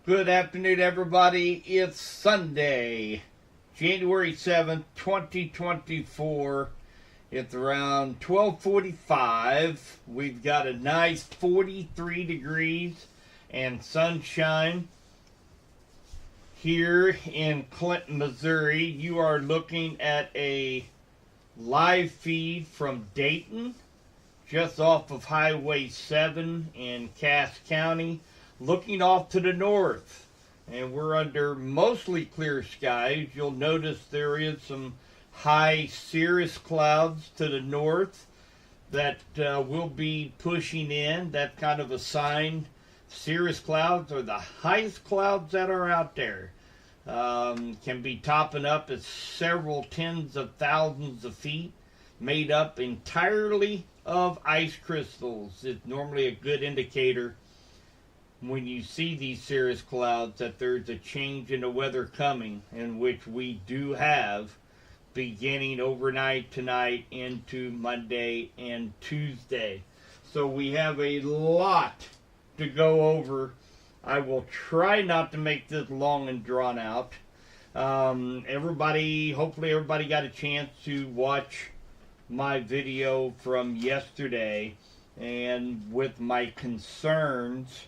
Good afternoon, everybody. It's Sunday, January 7th, 2024. It's around 12:45. We've got a nice 43 degrees and sunshine here in Clinton, Missouri. You are looking at a live feed from Dayton, just off of Highway 7 in Cass County, looking off to the north, and we're under mostly clear skies. You'll notice there is some high cirrus clouds to the north that will be pushing in. That's kind of a sign. Cirrus clouds are the highest clouds that are out there. Can be topping up at several tens of thousands of feet, made up entirely of ice crystals. It's normally a good indicator when you see these cirrus clouds that there's a change in the weather coming, in which we do have beginning overnight tonight into Monday and Tuesday. So we have a lot to go over. I will try not to make this long and drawn out. Hopefully everybody got a chance to watch my video from yesterday, and with my concerns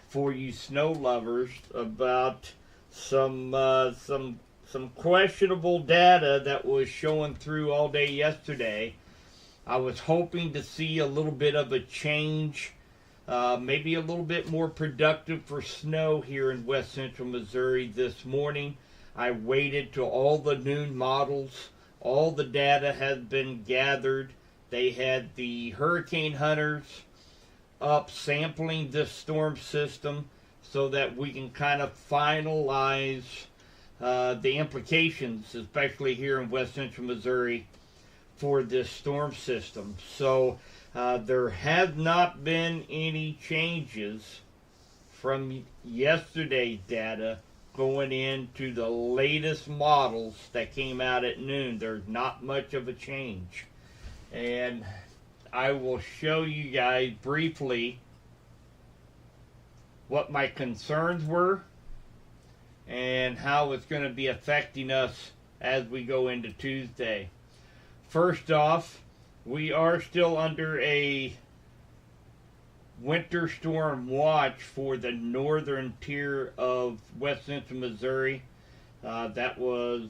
for you snow lovers about some questionable data that was showing through all day yesterday. I was hoping to see a little bit of a change, maybe a little bit more productive for snow here in west central Missouri this morning. I waited till all the noon models, all the data had been gathered. They had the hurricane hunters up sampling this storm system so that we can kind of finalize the implications, especially here in west central Missouri, for this storm system. So there have not been any changes from yesterday's data going into the latest models that came out at noon. There's not much of a change. And I will show you guys briefly what my concerns were and how it's going to be affecting us as we go into Tuesday. First off, we are still under a winter storm watch for the northern tier of west central Missouri. That was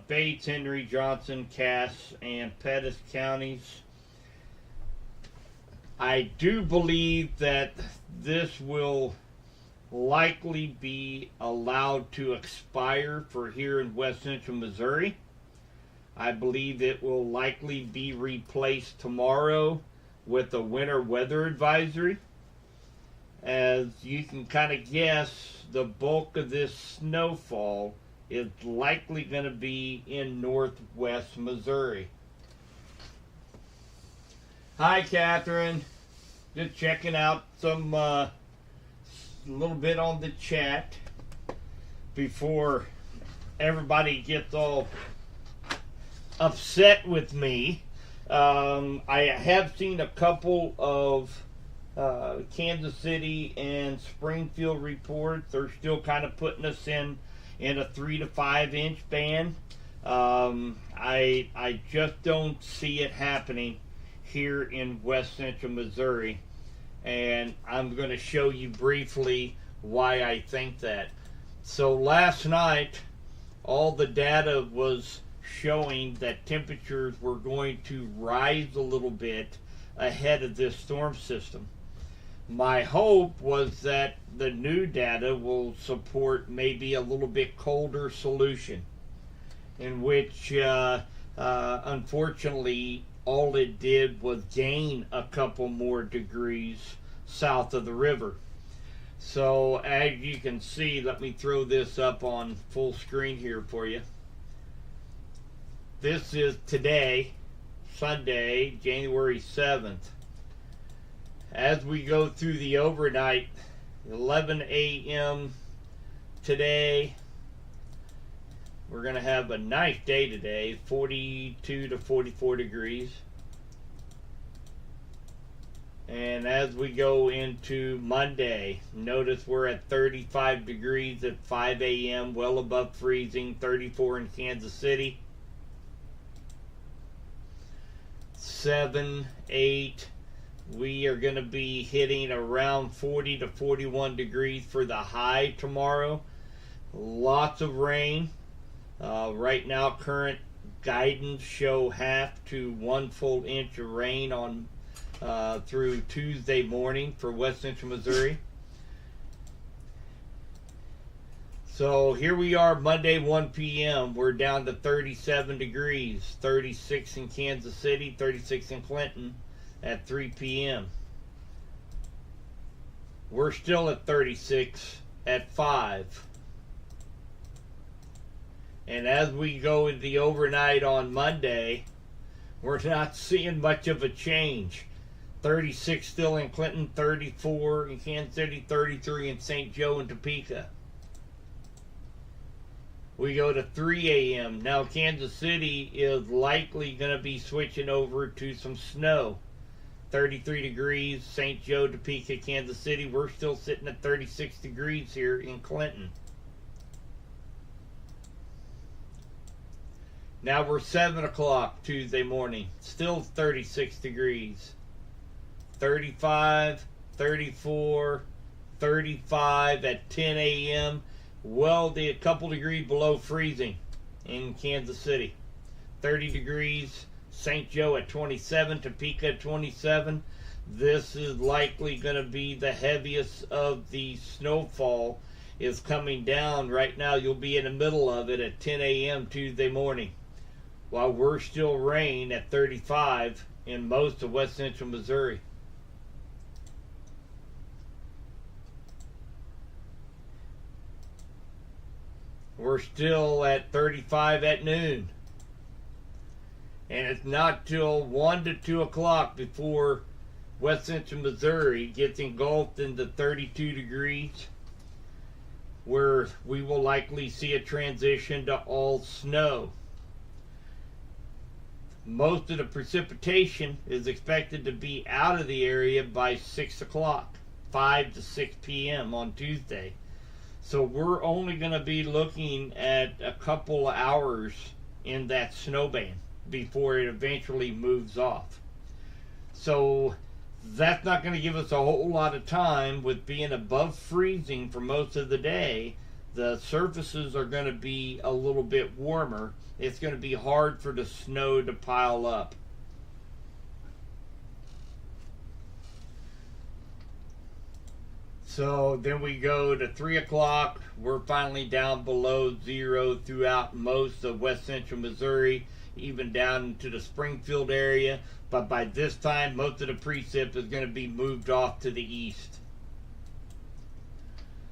Bates, Henry, Johnson, Cass, and Pettis counties. I do believe that this will likely be allowed to expire for here in west central Missouri. I believe it will likely be replaced tomorrow with a winter weather advisory. As you can kind of guess, the bulk of this snowfall is likely going to be in northwest Missouri. Hi, Catherine. Just checking out some little bit on the chat before everybody gets all upset with me. I have seen a couple of Kansas City and Springfield reports. They're still kind of putting us in a 3 to 5 inch band. I just don't see it happening here in west central Missouri, and I'm going to show you briefly why I think that. So last night, all the data was showing that temperatures were going to rise a little bit ahead of this storm system. My hope was that the new data will support maybe a little bit colder solution, in which unfortunately all it did was gain a couple more degrees south of the river. So as you can see, let me throw this up on full screen here for you. This is today, Sunday, January 7th. As we go through the overnight, 11 a.m. today, we're going to have a nice day today, 42 to 44 degrees. And as we go into Monday, notice we're at 35 degrees at 5 a.m., well above freezing, 34 in Kansas City. 7, 8, we are going to be hitting around 40 to 41 degrees for the high tomorrow. Lots of rain. Right now, current guidance show half to 1 full inch of rain on through Tuesday morning for West Central Missouri. So here we are, Monday 1 p.m. We're down to 37 degrees, 36 in Kansas City, 36 in Clinton at 3 p.m. We're still at 36 at 5. And as we go into the overnight on Monday, we're not seeing much of a change. 36 still in Clinton, 34 in Kansas City, 33 in St. Joe and Topeka. We go to 3 a.m. Now Kansas City is likely going to be switching over to some snow. 33 degrees, St. Joe, Topeka, Kansas City. We're still sitting at 36 degrees here in Clinton. Now we're 7 o'clock Tuesday morning. Still 36 degrees. 35, 34, 35 at 10 a.m. Well, a couple degrees below freezing in Kansas City. 30 degrees, St. Joe at 27, Topeka at 27. This is likely going to be the heaviest of the snowfall is coming down. Right now, you'll be in the middle of it at 10 a.m. Tuesday morning, while we're still rain at 35 in most of West Central Missouri. We're still at 35 at noon. And it's not till 1 to 2 o'clock before West Central Missouri gets engulfed into 32 degrees, where we will likely see a transition to all snow. Most of the precipitation is expected to be out of the area by 6 o'clock, 5 to 6 p.m. on Tuesday. So we're only going to be looking at a couple hours in that snow band before it eventually moves off. So that's not going to give us a whole lot of time. With being above freezing for most of the day, the surfaces are going to be a little bit warmer. It's going to be hard for the snow to pile up. So then we go to 3 o'clock. We're finally down below zero throughout most of West Central Missouri, even down into the Springfield area. But by this time, most of the precip is going to be moved off to the east.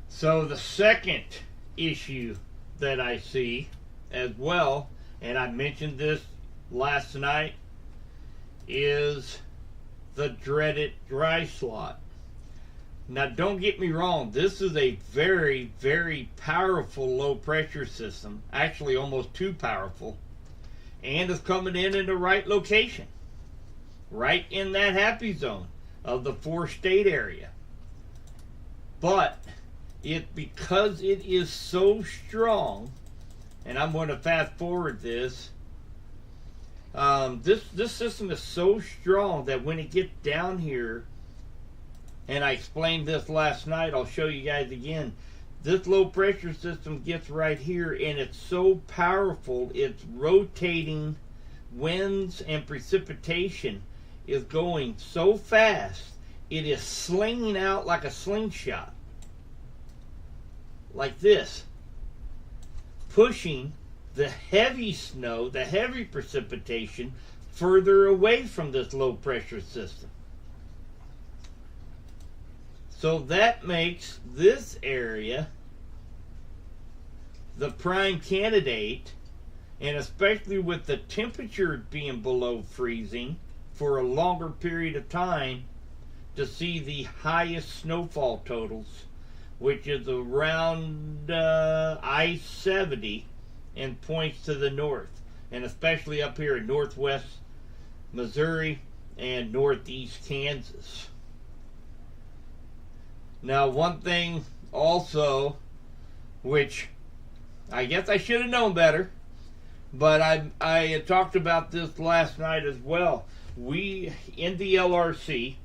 So the second issue that I see as well, and I mentioned this last night, is the dreaded dry slot. Now, don't get me wrong, this is a very, very powerful low pressure system, actually almost too powerful, and it's coming in the right location, right in that happy zone of the 4-state area. But because it is so strong, and I'm going to fast forward this, this system is so strong that when it gets down here, and I explained this last night, I'll show you guys again. This low pressure system gets right here, and it's so powerful, it's rotating. Winds and precipitation is going so fast, it is slinging out like a slingshot. Like this. Pushing the heavy snow, the heavy precipitation, further away from this low pressure system. So that makes this area the prime candidate, and especially with the temperature being below freezing for a longer period of time, to see the highest snowfall totals, which is around I-70 and points to the north, and especially up here in northwest Missouri and northeast Kansas. Now, one thing also, which I guess I should have known better, but I had talked about this last night as well. We, in the LRC,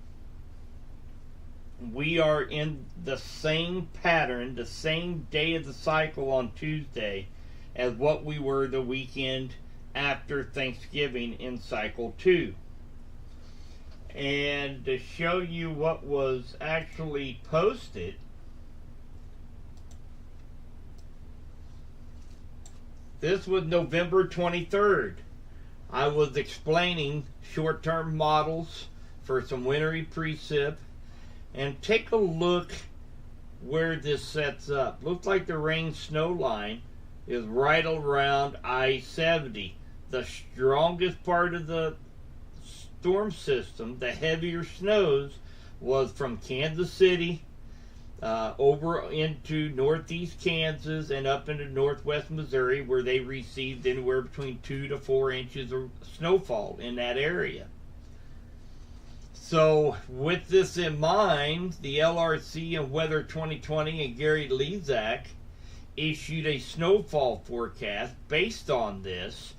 we are in the same pattern, the same day of the cycle on Tuesday as what we were the weekend after Thanksgiving in cycle 2. And to show you what was actually posted, this was November 23rd. I was explaining short-term models for some wintry precip. And take a look where this sets up. Looks like the rain snow line is right around I-70. The strongest part of the storm system, the heavier snows, was from Kansas City over into northeast Kansas and up into northwest Missouri, where they received anywhere between 2 to 4 inches of snowfall in that area. So, with this in mind, the LRC and Weather 2020 and Gary Lezak issued a snowfall forecast based on this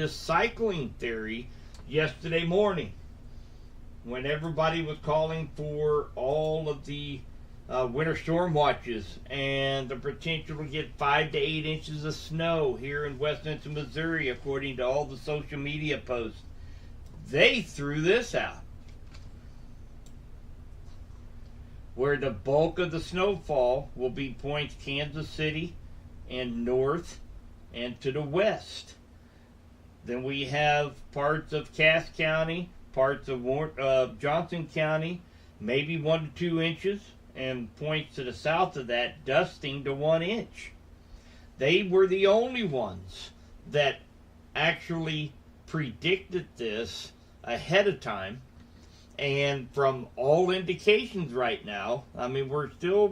cycling theory yesterday morning, when everybody was calling for all of the winter storm watches and the potential to get 5 to 8 inches of snow here in west central Missouri, according to all the social media posts. They threw this out, where the bulk of the snowfall will be points Kansas City and north and to the west. Then we have parts of Cass County, parts of Johnson County, maybe 1 to 2 inches, and points to the south of that dusting to 1 inch. They were the only ones that actually predicted this ahead of time. And from all indications right now, I mean, we're still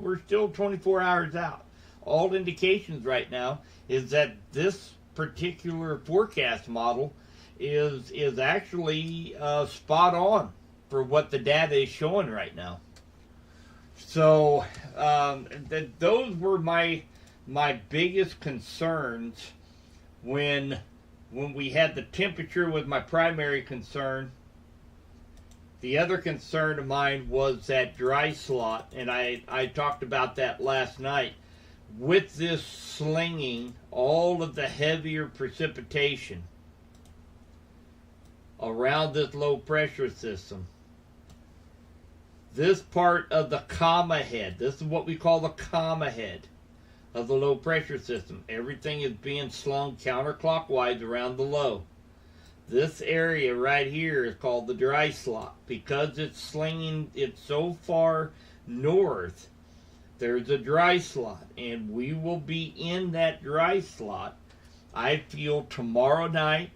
24 hours out. All indications right now is that this particular forecast model is actually spot on for what the data is showing right now. So those were my biggest concerns when we had the temperature was my primary concern. The other concern of mine was that dry slot, and I talked about that last night. With this slinging all of the heavier precipitation around this low pressure system, this part of the comma head, this is what we call the comma head of the low pressure system. Everything is being slung counterclockwise around the low. This area right here is called the dry slot because it's slinging it so far north. There's a dry slot, and we will be in that dry slot, I feel, tomorrow night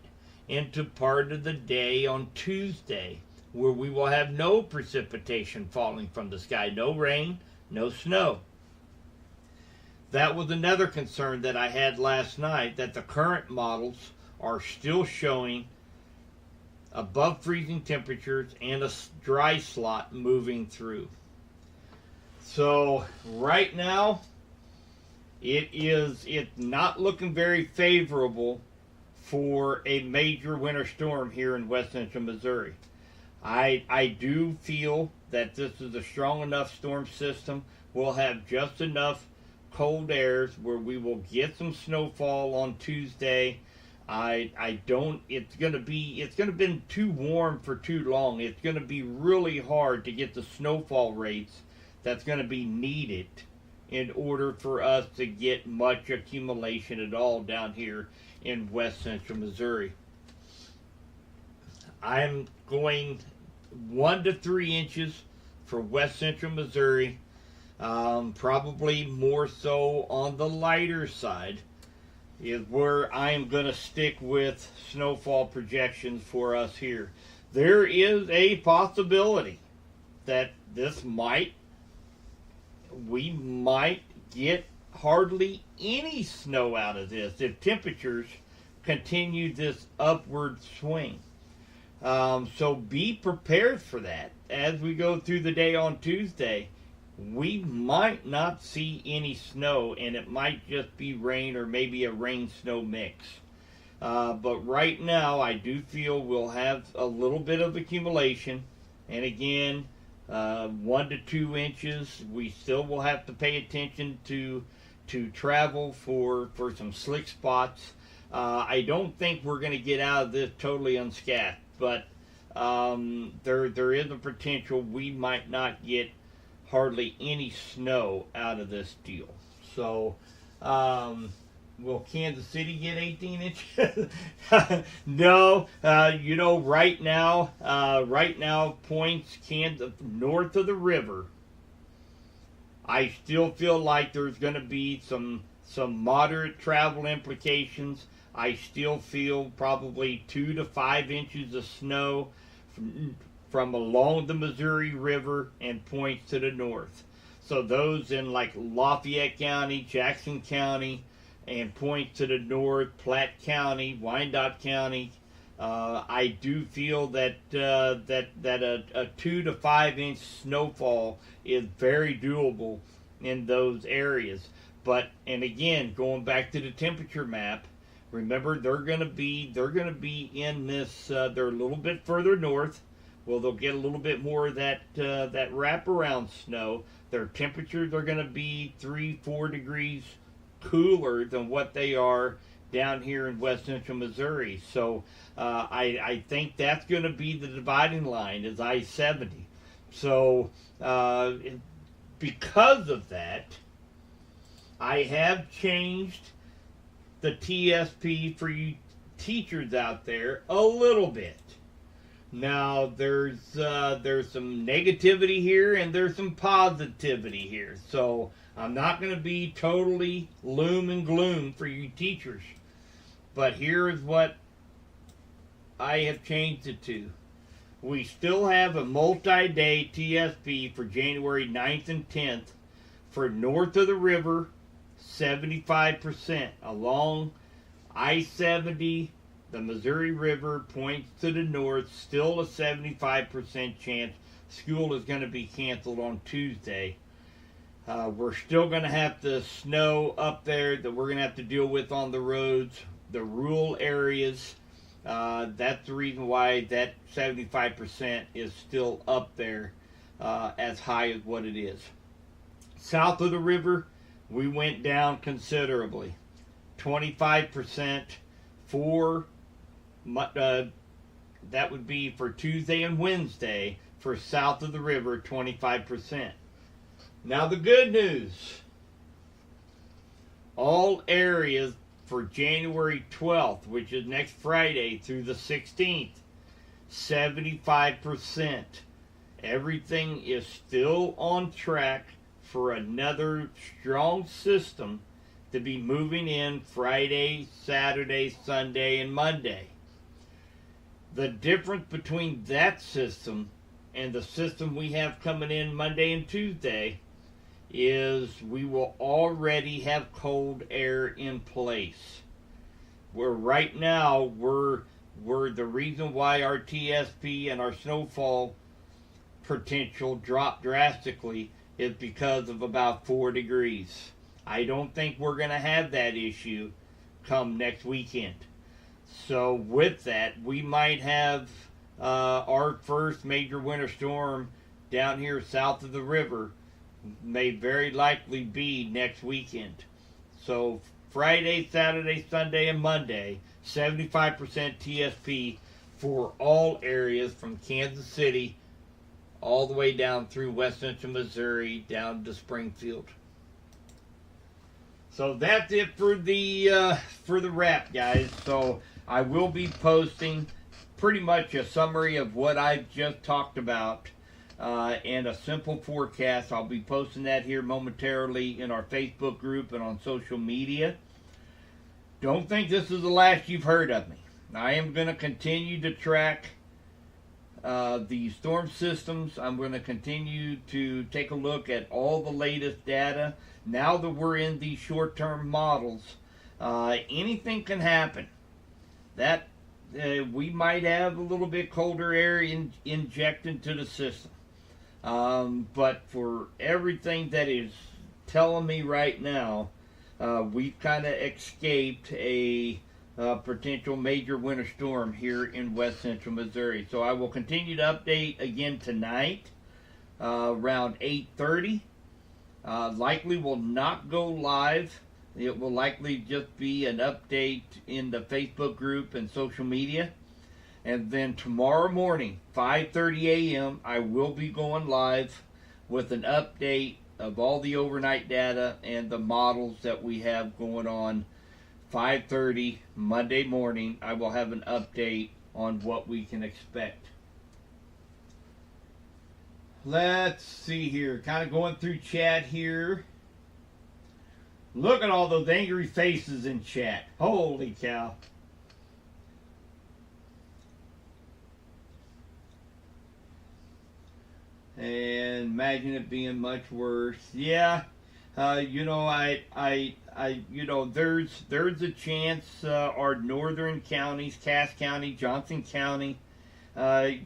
into part of the day on Tuesday, where we will have no precipitation falling from the sky, no rain, no snow. That was another concern that I had last night, that the current models are still showing above freezing temperatures and a dry slot moving through. So right now, it's not looking very favorable for a major winter storm here in west central Missouri. I do feel that this is a strong enough storm system. We'll have just enough cold airs where we will get some snowfall on Tuesday. It's gonna be too warm for too long. It's gonna be really hard to get the snowfall rates that's gonna be needed in order for us to get much accumulation at all down here in west central Missouri. I'm going 1 to 3 inches for west central Missouri, probably more so on the lighter side, is where I am going to stick with snowfall projections for us here. There is a possibility that we might get hardly any snow out of this if temperatures continue this upward swing. So be prepared for that as we go through the day on Tuesday. we might not see any snow, and it might just be rain or maybe a rain-snow mix. But right now, I do feel we'll have a little bit of accumulation. And again, 1 to 2 inches. We still will have to pay attention to travel for some slick spots. I don't think we're going to get out of this totally unscathed, but there is a potential we might not get hardly any snow out of this deal. So, will Kansas City get 18 inches? No. Right now, points Kansas north of the river. I still feel like there's going to be some moderate travel implications. I still feel probably 2 to 5 inches of snow from along the Missouri River and points to the north. So those in like Lafayette County, Jackson County, and points to the north, Platte County, Wyandotte County. I do feel that a 2 to 5 inch snowfall is very doable in those areas. But, and again, going back to the temperature map, remember they're going to be in this. They're a little bit further north. Well, they'll get a little bit more of that wraparound snow. Their temperatures are going to be 3-4 degrees cooler than what they are down here in west central Missouri. So I think that's going to be the dividing line is I-70. So because of that, I have changed the TSP for you teachers out there a little bit. Now there's some negativity here and there's some positivity here. So I'm not going to be totally loom and gloom for you teachers. But here is what I have changed it to. We still have a multi-day TSP for January 9th and 10th for north of the river, 75%. Along I-70, the Missouri River points to the north, still a 75% chance. School is going to be canceled on Tuesday. We're still going to have the snow up there that we're going to have to deal with on the roads, the rural areas. That's the reason why that 75% is still up there as high as what it is. South of the river, we went down considerably. 25% for, that would be for Tuesday and Wednesday, for south of the river, 25%. Now the good news, all areas for January 12th, which is next Friday through the 16th, 75%. Everything is still on track for another strong system to be moving in Friday, Saturday, Sunday, and Monday. The difference between that system and the system we have coming in Monday and Tuesday is we will already have cold air in place. Where right now we're the reason why our TSP and our snowfall potential dropped drastically is because of about 4 degrees. I don't think we're going to have that issue come next weekend. So with that, we might have our first major winter storm down here south of the river may very likely be next weekend. So Friday, Saturday, Sunday, and Monday, 75% TSP for all areas from Kansas City all the way down through west central Missouri down to Springfield. So that's it for the wrap, guys. So I will be posting pretty much a summary of what I've just talked about and a simple forecast. I'll be posting that here momentarily in our Facebook group and on social media. Don't think this is the last you've heard of me. I am going to continue to track the storm systems. I'm going to continue to take a look at all the latest data. Now that we're in these short-term models, anything can happen. That we might have a little bit colder air injected into the system. But for everything that is telling me right now, we've kind of escaped a potential major winter storm here in west central Missouri. So I will continue to update again tonight around 8:30. Likely will not go live. It will likely just be an update in the Facebook group and social media. And then tomorrow morning, 5:30 a.m., I will be going live with an update of all the overnight data and the models that we have going on. 5:30 Monday morning, I will have an update on what we can expect. Let's see here. Kind of going through chat here. Look at all those angry faces in chat. Holy cow. And imagine it being much worse. Yeah. There's a chance our northern counties, Cass County, Johnson County, we're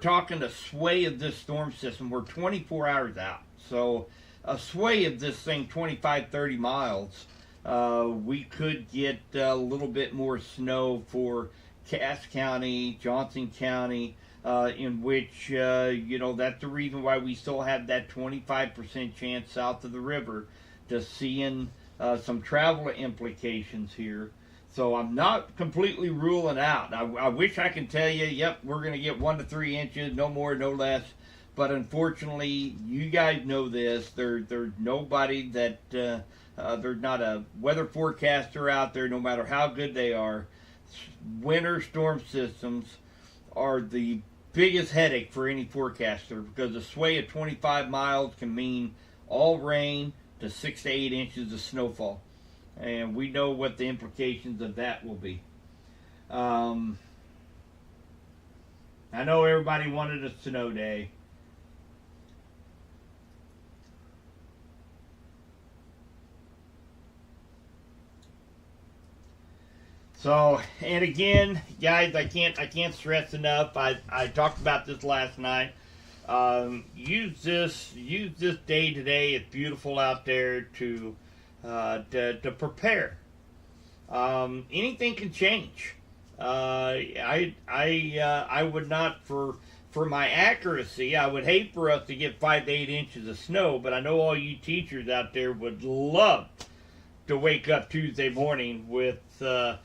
talking a sway of this storm system. We're 24 hours out. So a sway of this thing, 25, 30 miles, we could get a little bit more snow for Cass County, Johnson County, in which, that's the reason why we still have that 25% chance south of the river to seeing some travel implications here. So I'm not completely ruling out. I wish I could tell you, yep, we're going to get 1 to 3 inches, no more, no less. But unfortunately, you guys know this. There's nobody that, there's not a weather forecaster out there, no matter how good they are. Winter storm systems are the biggest headache for any forecaster because a sway of 25 miles can mean all rain to 6 to 8 inches of snowfall. And we know what the implications of that will be. I know everybody wanted a snow day. So, and again, guys, I can't stress enough. I talked about this last night. Use this day today. It's beautiful out there to prepare. Anything can change. I would not for my accuracy. I would hate for us to get 5 to 8 inches of snow, but I know all you teachers out there would love to wake up Tuesday morning with snow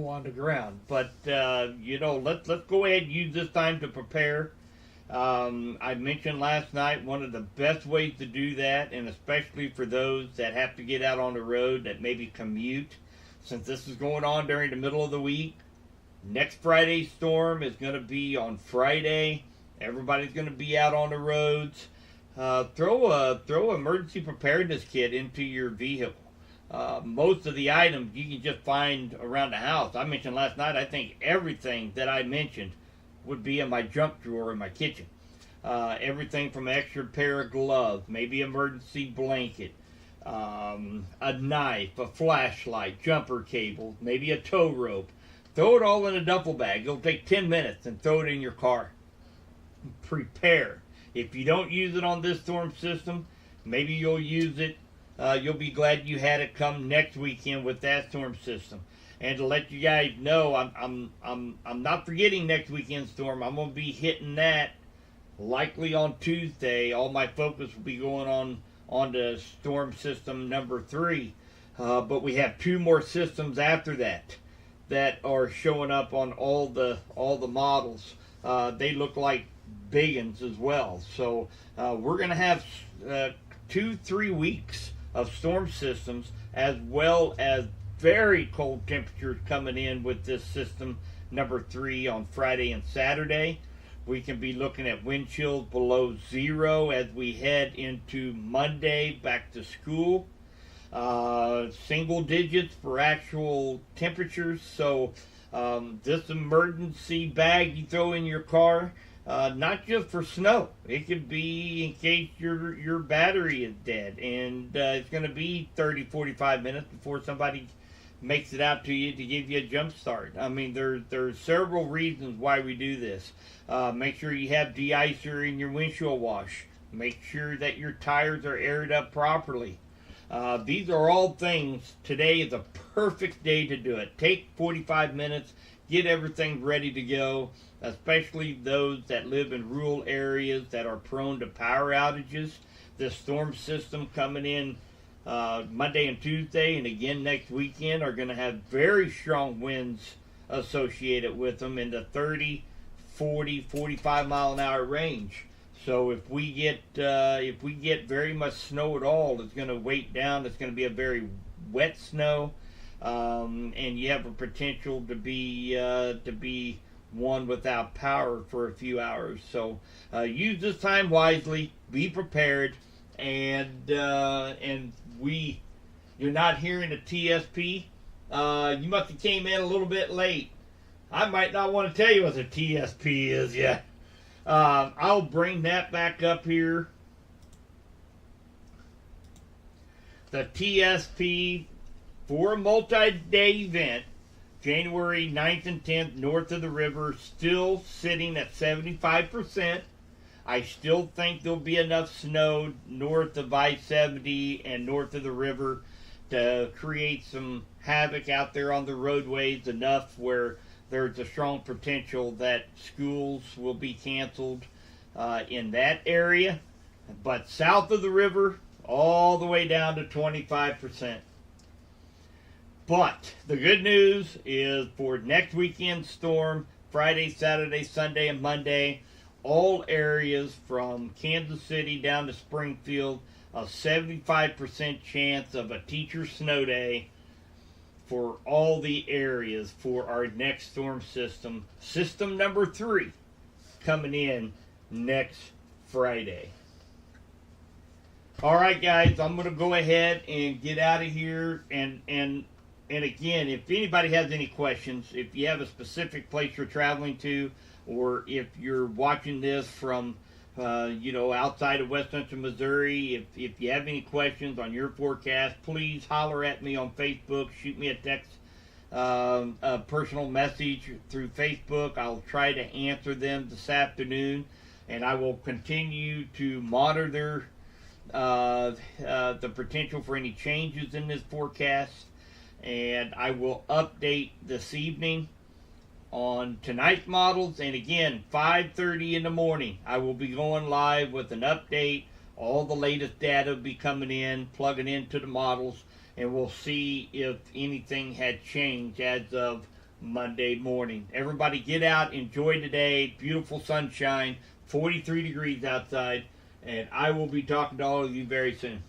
on the ground. But let's go ahead and use this time to prepare. I mentioned last night one of the best ways to do that, and especially for those that have to get out on the road that maybe commute, since this is going on during the middle of the week. Next Friday's storm is going to be on Friday. Everybody's going to be out on the roads. Throw emergency preparedness kit into your vehicle. Most of the items you can just find around the house. I mentioned last night, I think everything that I mentioned would be in my junk drawer in my kitchen. Everything from an extra pair of gloves, maybe emergency blanket, a knife, a flashlight, jumper cable, maybe a tow rope. Throw it all in a duffel bag. It'll take 10 minutes and throw it in your car. Prepare. If you don't use it on this storm system, maybe you'll use it. You'll be glad you had it come next weekend with that storm system. And to let you guys know, I'm not forgetting next weekend's storm. I'm going to be hitting that likely on Tuesday. All my focus will be going on to storm system number 3. But we have 2 more systems after that are showing up on all the models. They look like big ones as well. So we're going to have 2-3 weeks of storm systems, as well as very cold temperatures coming in with this system number 3 on Friday and Saturday. We can be looking at wind chills below 0 as we head into Monday back to school. Single digits for actual temperatures. So this emergency bag you throw in your car, not just for snow. It could be in case your battery is dead, and it's going to be 30-45 minutes before somebody makes it out to you to give you a jump start. I mean, there's several reasons why we do this. Make sure you have de-icer in your windshield wash. Make sure that your tires are aired up properly. These are all things. Today is a perfect day to do it. Take 45 minutes, get everything ready to go, especially those that live in rural areas that are prone to power outages. This storm system coming in Monday and Tuesday and again next weekend are going to have very strong winds associated with them in the 30, 40, 45 mile an hour range. So if we get very much snow at all, it's going to weight down. It's going to be a very wet snow, and you have a potential to be one without power for a few hours. So use this time wisely. Be prepared, and you're not hearing a TSP. You must have came in a little bit late. I might not want to tell you what the TSP is yet. I'll bring that back up here. The TSP for a multi-day event, January 9th and 10th, north of the river, still sitting at 75%. I still think there'll be enough snow north of I-70 and north of the river to create some havoc out there on the roadways, enough where there's a strong potential that schools will be canceled in that area. But south of the river, all the way down to 25%. But the good news is for next weekend storm, Friday, Saturday, Sunday, and Monday, all areas from Kansas City down to Springfield, a 75% chance of a teacher snow day for all the areas for our next storm system. System number 3 coming in next Friday. All right, guys, I'm going to go ahead and get out of here. And again, if anybody has any questions, if you have a specific place you're traveling to, or if you're watching this from outside of West Central Missouri, if you have any questions on your forecast, please holler at me on Facebook. Shoot me a text, a personal message through Facebook. I'll try to answer them this afternoon, and I will continue to monitor the potential for any changes in this forecast, and I will update this evening on tonight's models. And again, 5:30 in the morning, I will be going live with an update. All the latest data will be coming in, plugging into the models, and we'll see if anything had changed as of Monday morning. Everybody get out, enjoy today. Beautiful sunshine, 43 degrees outside, and I will be talking to all of you very soon.